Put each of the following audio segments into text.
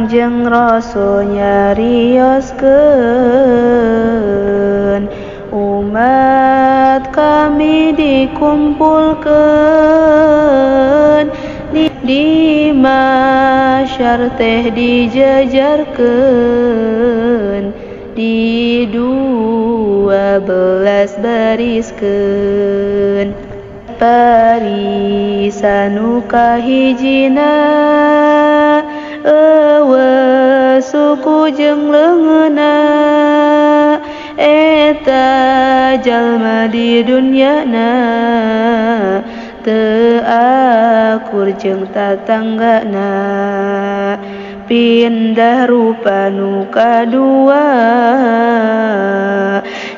Jeung rasulnya rioskeun umat kami dikumpulkeun di masyar teh dijajarkeun di 12 bariskeun parisanu kahijina eueuh suku jeung leungeunna eta jalma di dunyana teu akur jeung tatanggana pindah rupa nu kadua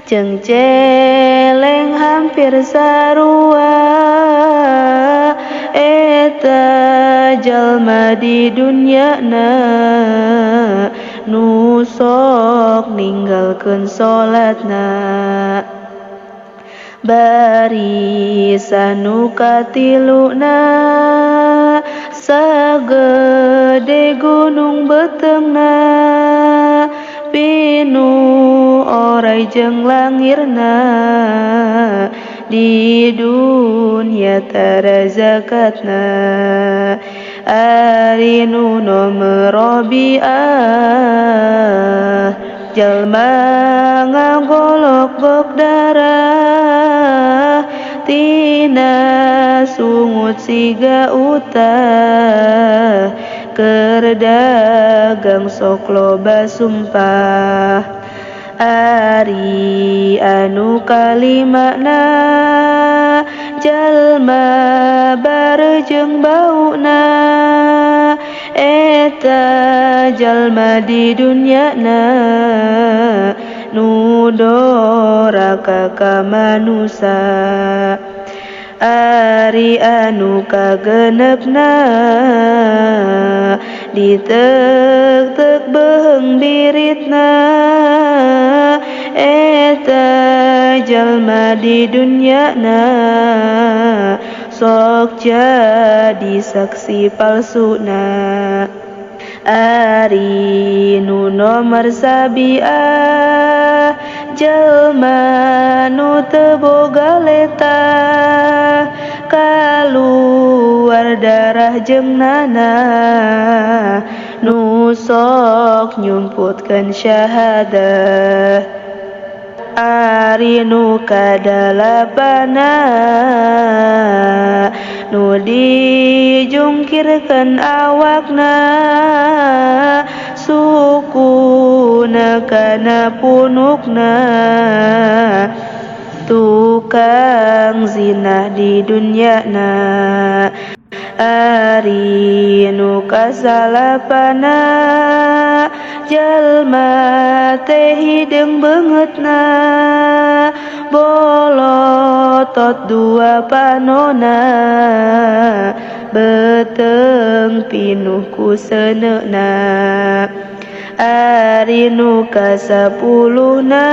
jeung celeng hampir sarua eta jalma di dunyana nu sok ninggalkeun salatna barisan katiluna sagede gunung beteungna pinu oray jeung langirna di dunya tara zakatna ari nu nomer robiah jalma ngagolok-gok darah tina sungut siga utah keur dagang sok loba sumpah ari anu kalimana jalma bareujeng bauna eta jalma di dunyana nu doraka ka manusa ari anu kagenepna diteuk-teuk beheung biritna eta jalma di dunyana sok jadi saksi palsuna ari nu nomer sabiah jalma nu teu boga letah kaluar darah jeung nanah nu sok nyumputkeun syahadah ari nu kadalapana nu dijungkirkeun awakna sukuna kana punukna tukang zina di dunyana ari nu kasalapana jalma teh hideung beungeutna bolotot dua panona beteung pinuh ku seuneuna ari nu kasapuluhna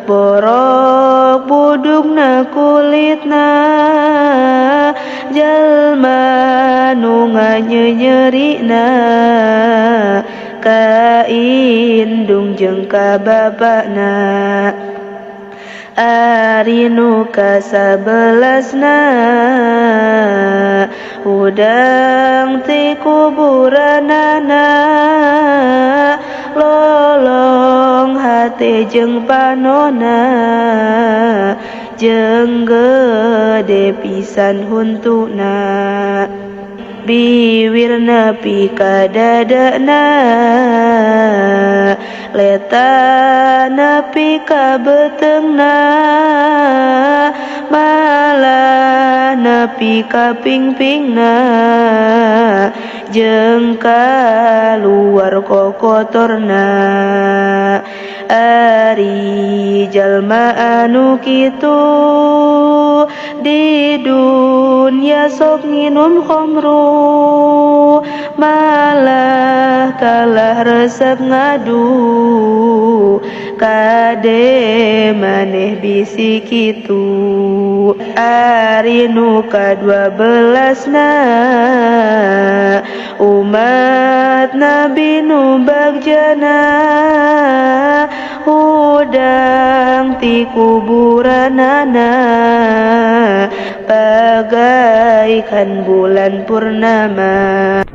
borok budugna kulitna jalma nu nganyeunyerina ka indung jeung ka bapana ari nu kasabelasna udang ti kuburanana lolong hate jeung panona jeung gede pisan huntuna biwirna pi ka dadana letana pi ka beteungna malah nepi ka pingpingna jeung kaluar kokotorna ari jalma anu kitu di dunya sok nginum khamru malah kalah resep ngadu kade maneh bisi kitu ari nu ka-12na syafaat Nabi nu bagjana, hudang ti kuburanana bagaikan bulan purnama.